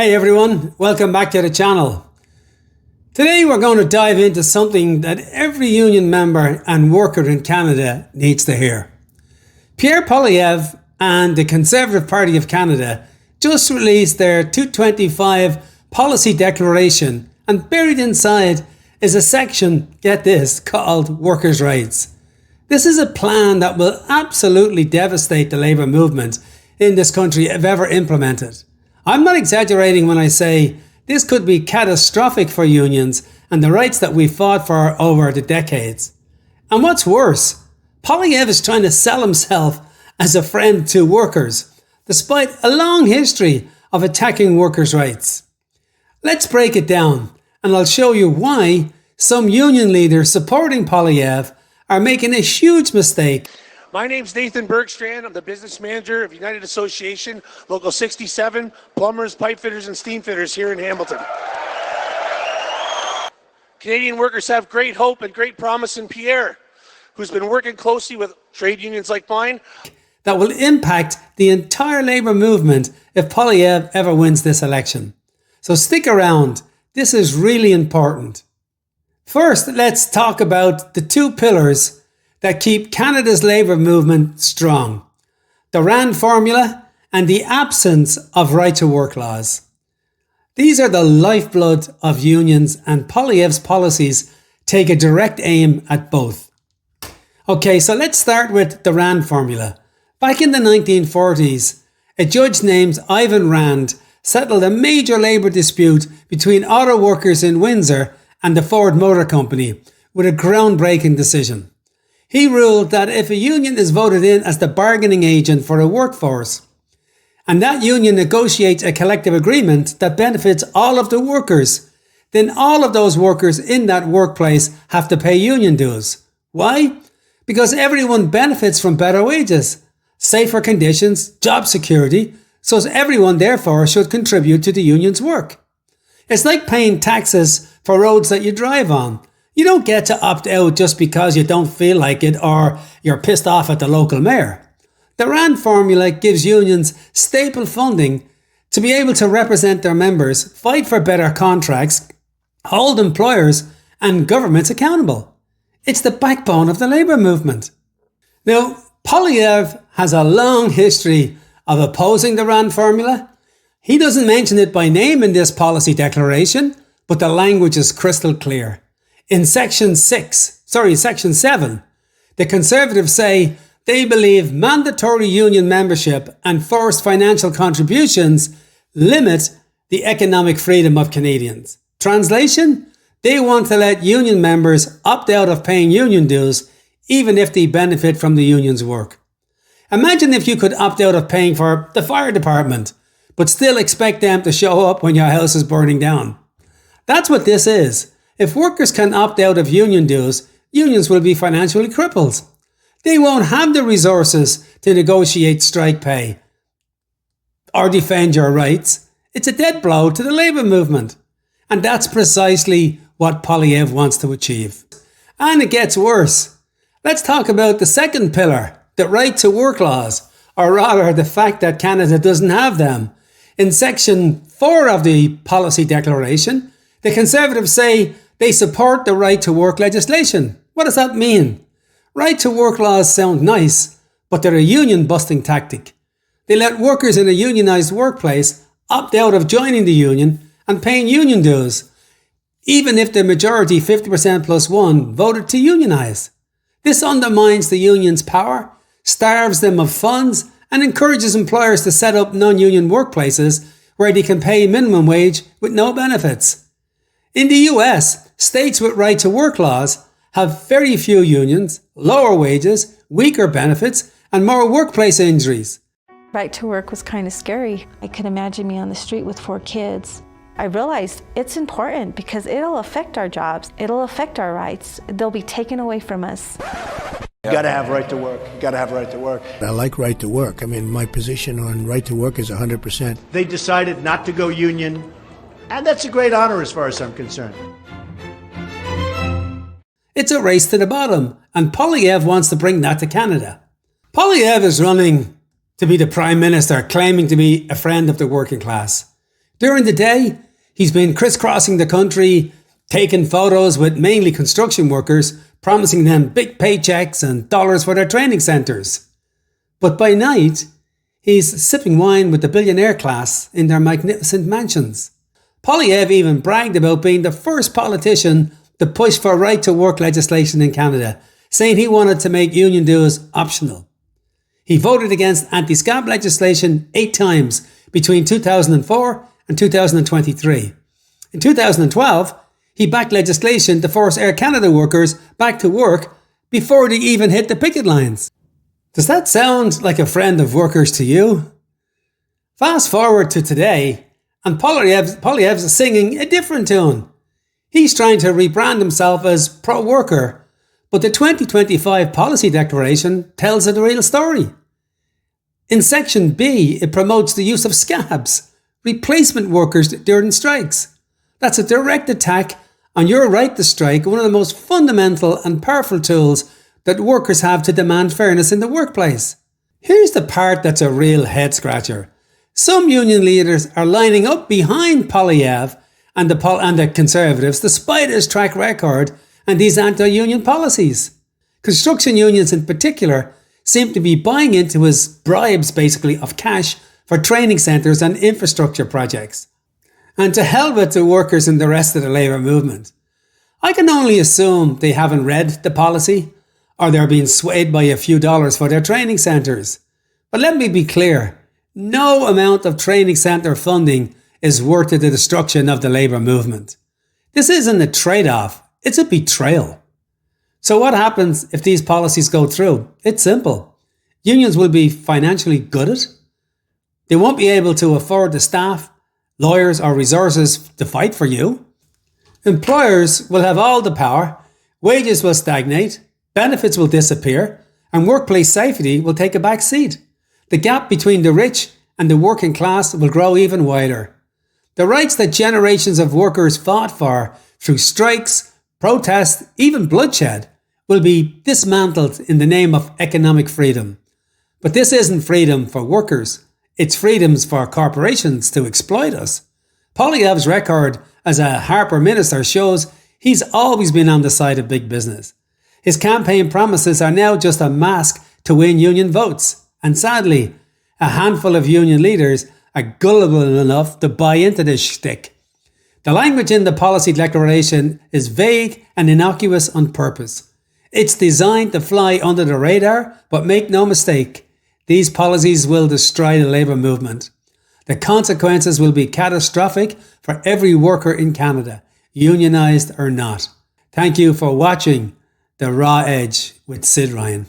Hey everyone, welcome back to the channel. Today we're going to dive into something that every union member and worker in Canada needs to hear. Pierre Poilievre and the Conservative Party of Canada just released their 225 policy declaration, and buried inside is a section, get this, called Workers' Rights. This is a plan that will absolutely devastate the labour movement in this country if ever implemented. I'm not exaggerating when I say this could be catastrophic for unions and the rights that we fought for over the decades. And what's worse, Poilievre is trying to sell himself as a friend to workers, despite a long history of attacking workers' rights. Let's break it down, and I'll show you why some union leaders supporting Poilievre are making a huge mistake. My name's Nathan Bergstrand. I'm the business manager of United Association, Local 67, plumbers, pipe fitters, and steam fitters here in Hamilton. Canadian workers have great hope and great promise in Pierre, who's been working closely with trade unions like mine. That will impact the entire labour movement if Poilievre ever wins this election. So stick around, this is really important. First, let's talk about the two pillars that keep Canada's labour movement strong: the RAND formula and the absence of right-to-work laws. These are the lifeblood of unions, and Poilievre's policies take a direct aim at both. Okay, so let's start with the RAND formula. Back in the 1940s, a judge named Ivan Rand settled a major labour dispute between auto workers in Windsor and the Ford Motor Company with a groundbreaking decision. He ruled that if a union is voted in as the bargaining agent for a workforce, and that union negotiates a collective agreement that benefits all of the workers, then all of those workers in that workplace have to pay union dues. Why? Because everyone benefits from better wages, safer conditions, job security, so everyone therefore should contribute to the union's work. It's like paying taxes for roads that you drive on. You don't get to opt out just because you don't feel like it or you're pissed off at the local mayor. The RAND formula gives unions staple funding to be able to represent their members, fight for better contracts, hold employers and governments accountable. It's the backbone of the labour movement. Now, Poilievre has a long history of opposing the RAND formula. He doesn't mention it by name in this policy declaration, but the language is crystal clear. In Section 7, the Conservatives say they believe mandatory union membership and forced financial contributions limit the economic freedom of Canadians. Translation? They want to let union members opt out of paying union dues even if they benefit from the union's work. Imagine if you could opt out of paying for the fire department, but still expect them to show up when your house is burning down. That's what this is. If workers can opt out of union dues, unions will be financially crippled. They won't have the resources to negotiate strike pay or defend your rights. It's a dead blow to the labour movement. And that's precisely what Poilievre wants to achieve. And it gets worse. Let's talk about the second pillar, the right to work laws, or rather the fact that Canada doesn't have them. In Section 4 of the policy declaration, the Conservatives say they support the right to work legislation. What does that mean? Right to work laws sound nice, but they're a union busting tactic. They let workers in a unionised workplace opt out of joining the union and paying union dues, even if the majority 50% plus one voted to unionise. This undermines the union's power, starves them of funds, and encourages employers to set up non-union workplaces where they can pay minimum wage with no benefits. In the US, states with right-to-work laws have very few unions, lower wages, weaker benefits, and more workplace injuries. Right to work was kind of scary. I could imagine me on the street with 4 kids. I realized it's important because it'll affect our jobs. It'll affect our rights. They'll be taken away from us. You gotta have right to work. You gotta have right to work. I like right to work. I mean, my position on right to work is 100%. They decided not to go union, and that's a great honor as far as I'm concerned. It's a race to the bottom, and Poilievre wants to bring that to Canada. Poilievre is running to be the Prime Minister, claiming to be a friend of the working class. During the day, he's been crisscrossing the country, taking photos with mainly construction workers, promising them big paychecks and dollars for their training centres. But by night, he's sipping wine with the billionaire class in their magnificent mansions. Poilievre even bragged about being the first politician to push for right-to-work legislation in Canada, saying he wanted to make union dues optional. He voted against anti-scab legislation 8 times between 2004 and 2023. In 2012, he backed legislation to force Air Canada workers back to work before they even hit the picket lines. Does that sound like a friend of workers to you? Fast forward to today, and Poilievre's singing a different tune. He's trying to rebrand himself as pro-worker, but the 2025 policy declaration tells a real story. In Section B, it promotes the use of scabs, replacement workers during strikes. That's a direct attack on your right to strike, one of the most fundamental and powerful tools that workers have to demand fairness in the workplace. Here's the part that's a real head-scratcher. Some union leaders are lining up behind Poilievre and the Conservatives despite his track record and these anti-union policies. Construction unions in particular seem to be buying into his bribes, basically, of cash for training centres and infrastructure projects. And to hell with the workers and the rest of the labour movement. I can only assume they haven't read the policy, or they're being swayed by a few dollars for their training centres. But let me be clear, no amount of training centre funding is worth the destruction of the labour movement. This isn't a trade-off, it's a betrayal. So what happens if these policies go through? It's simple. Unions will be financially gutted. They won't be able to afford the staff, lawyers or resources to fight for you. Employers will have all the power, wages will stagnate, benefits will disappear, and workplace safety will take a back seat. The gap between the rich and the working class will grow even wider. The rights that generations of workers fought for through strikes, protests, even bloodshed, will be dismantled in the name of economic freedom. But this isn't freedom for workers, it's freedoms for corporations to exploit us. Poilievre's record as a Harper minister shows he's always been on the side of big business. His campaign promises are now just a mask to win union votes, and sadly, a handful of union leaders are gullible enough to buy into this shtick. The language in the policy declaration is vague and innocuous on purpose. It's designed to fly under the radar, but make no mistake, these policies will destroy the labour movement. The consequences will be catastrophic for every worker in Canada, unionised or not. Thank you for watching The Raw Edge with Sid Ryan.